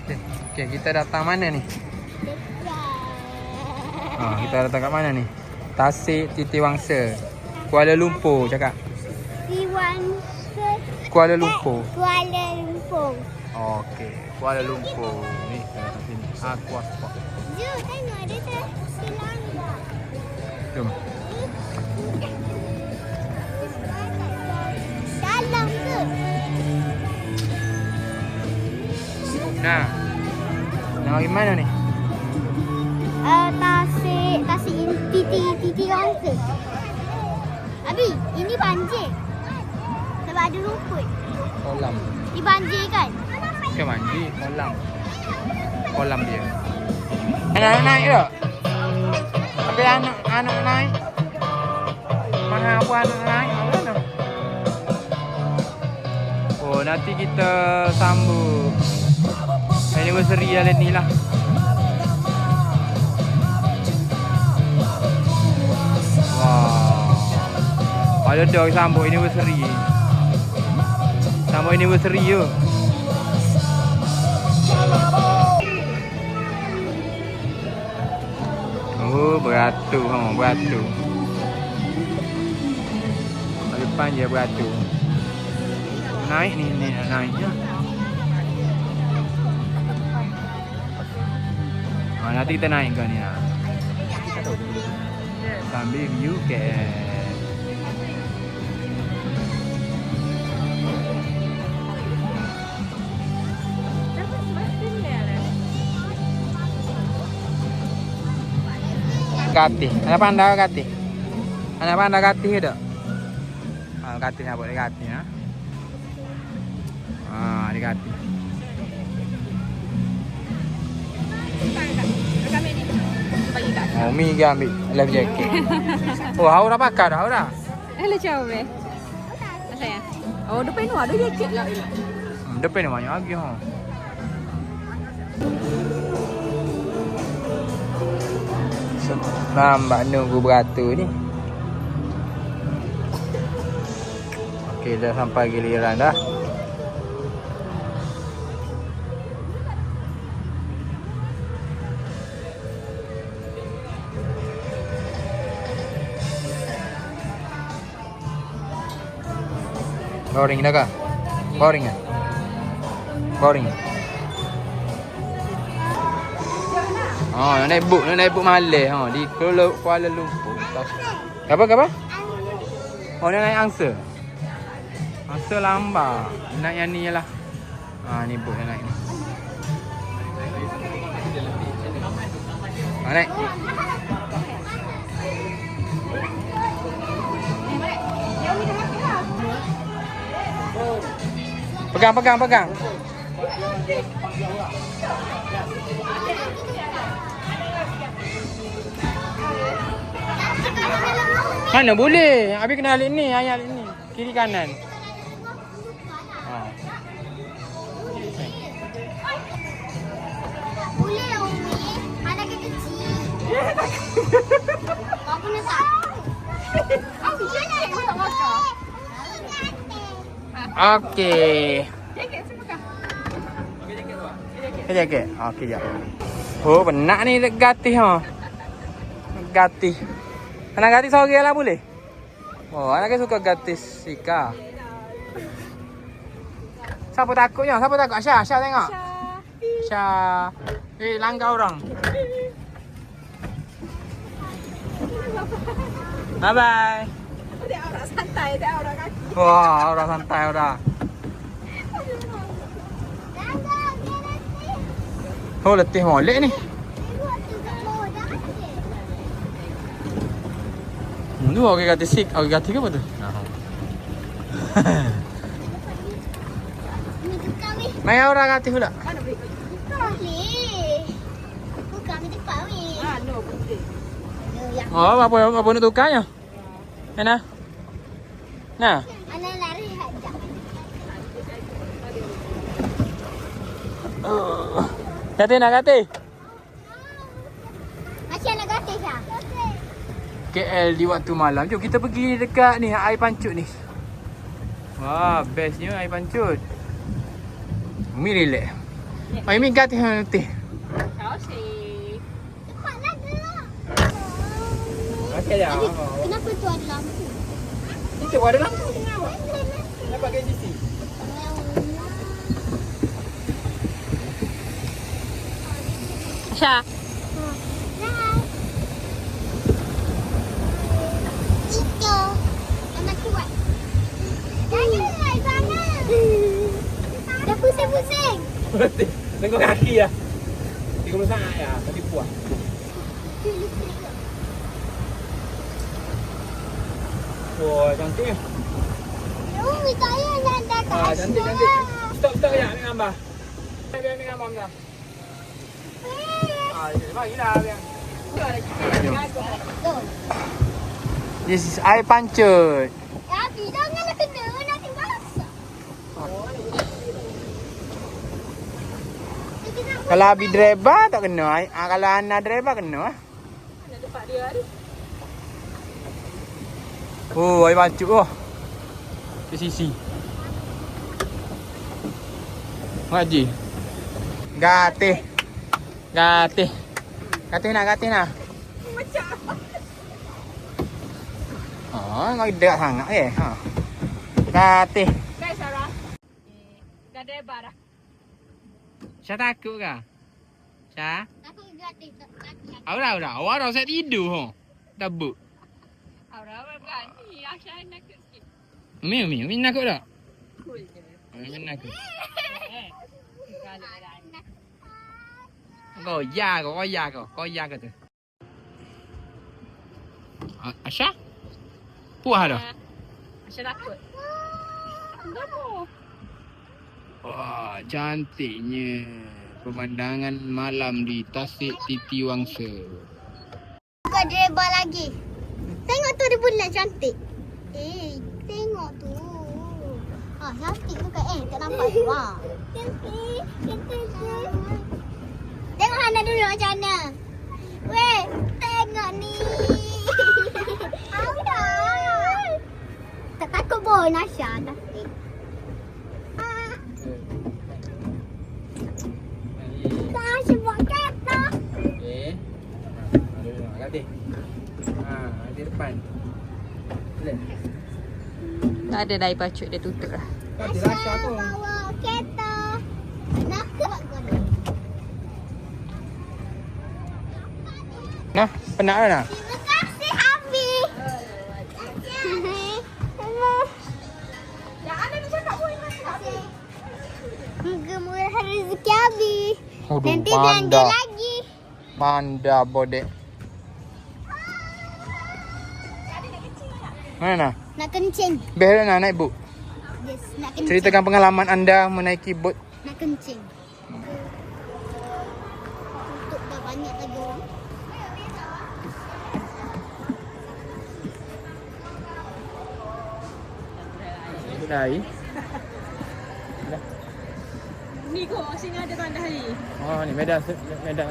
Okey, kita datang mana ni? Kita datang kat mana ni? Tasik Titiwangsa, Kuala Lumpur cakap. Titiwangsa. Kuala Lumpur. Kuala Lumpur. Okey, Kuala Lumpur. Ni kita datang sini. Aquasport. Jom tengok ada silang. Jom. Dalam ke? Nah. Nak pergi mana ni? Tasik Titiwangsa. Abi, ini banjir. Sebab ada rumput. Kolam. Ini banjir kan? Bukan mandi, kolam. Kolam dia. Anak naik tak? Tapi anak naik. Mana apa anak naik? Mana? Oh, nanti kita sambut anniversary hari ni lah. Wow. Ada dah sambut anniversary. Sambut anniversary je. Oh, beratur. Beratur. Depan je beratur. Naik ni nak naik je. Nanti kita naik ke ni lah. Sambil view KL. Katih. Anak pandai katih. Anak pandai katih ke tak? Katih nak buat dia katih ha. Dia katih. Oh, Mi ke ambil life jacket. Oh, hau dah pakai dah, hau dah. Hello, ciao be. Saya. Oh, depan tu ada jaket lah. Depan ni banyak lagi ha. Nampak nunggu beratur ni. Okey, dah sampai giliran dah. Boring dah kah? Boring ah? Boring. Nak naik boat malam di Kuala Lumpur. Apa? Oh, nak naik angsa. Angsa lambat. Nak yang ni lah. Ni boat yang naik ni. Naik. Pegang. Mana boleh? Habis kena alik ni, ayat alik ni. Kiri kanan. Boleh lah Umi. Anak kecil. Apa nak tak? Abi, jangan aku tak makan. Okey. Jaket semua kah? Jaket. Okey, jap. Oh, benak ni gatih ha. Gatih. Anak gatih seorang lah boleh? Oh, anak suka gatih sika. Siapa takutnya? Siapa takut? Aisyah tengok. Aisyah. Langgar orang. Bye bye. Dia orang santai, dia orang kaki. Wah, orang santai dah. Oh, letih molek ni. Tu orang kata sik, orang kata ke apa tu? Mai orang kata pula. Mana boleh? Boleh. Bukan ambil tempat ni. No, boleh. Oh, apa nak tukarnya? Mana? Nah. Anak lari hajak. Kata nak kata? Macam nak kata Syah? KL di waktu malam. Jom kita pergi dekat ni, air pancut ni. Wah, bestnya air pancut. Umi relax. Oh, ini kat nanti. Tahu sih. Cepatlah gerak. Okey dah. Kenapa tu ada lampu? Itu ada lampu ni apa? Nak pakai sisi. Aisyah. Itu anak kuat. Jangan naik sana. Dah pusing-pusing. Tengok kaki ya. 30 saat ya, tapi puas. Wah, cantik. Umi saya nak dah Ah, cantik cantik. Stop ya, ambil gambar. Biar ambil gambar dah. Ah, bagi dah biar. This is air pancut. Tapi janganlah kena nanti basah. Kalau Abi driver tak kena. Kalau Ana driver kena. Mana tempat dia ni? Oh, air pancut oh. Di sisi. Haji. Gatih. Gatih. Gatih nak, gatih nak. Macam apa? Oh, kau dekat sangat Ha. Gatih. Guys, Sarah. Dah debar dah. Syah takut ke? Syah? Aku gratis. Dah. Awak dah saya tidur ho. Dah buk. Aura berani. Aisyah nak sikit. Umi nakut tak? Cool je. Umi nakut. Kalau berani. Kau ya ke tu. Aisyah? Puas dah? Aisyah takut. Kenapa? Wah, cantiknya pemandangan malam di Tasik Titi Wangsa. Bukan dribble lagi. Tengok tu dia bulan cantik. Tengok tu. Ah, cantik tu kan. Tak nampak tu. Cantik. Tengok Hana dulu macam mana. Weh, tengok ni. Apa? Tak takut pun Nasha. Cantik. Nasha buat kereta. Okey. Gatih. Di depan. Tak ada dah pacut dia tutup dah. Gatih rasa tu. Bawa kereta. Nak buat kau. Nah, penat dah. Terima kasih, Abi. Yang ada dia cakap pun ingat tak? Murah rezeki Abi. Aduh, Nanti belanja lagi. Manda bodek. Mana? Nak kencing. Behel nak naik bot. Yes, nak kencing. Ceritakan pengalaman anda menaiki bot. Nak kencing. Untuk dah banyak lagi orang. Dah air. Ni kau sini ada tanda hari. Oh, ni medan. Bandung.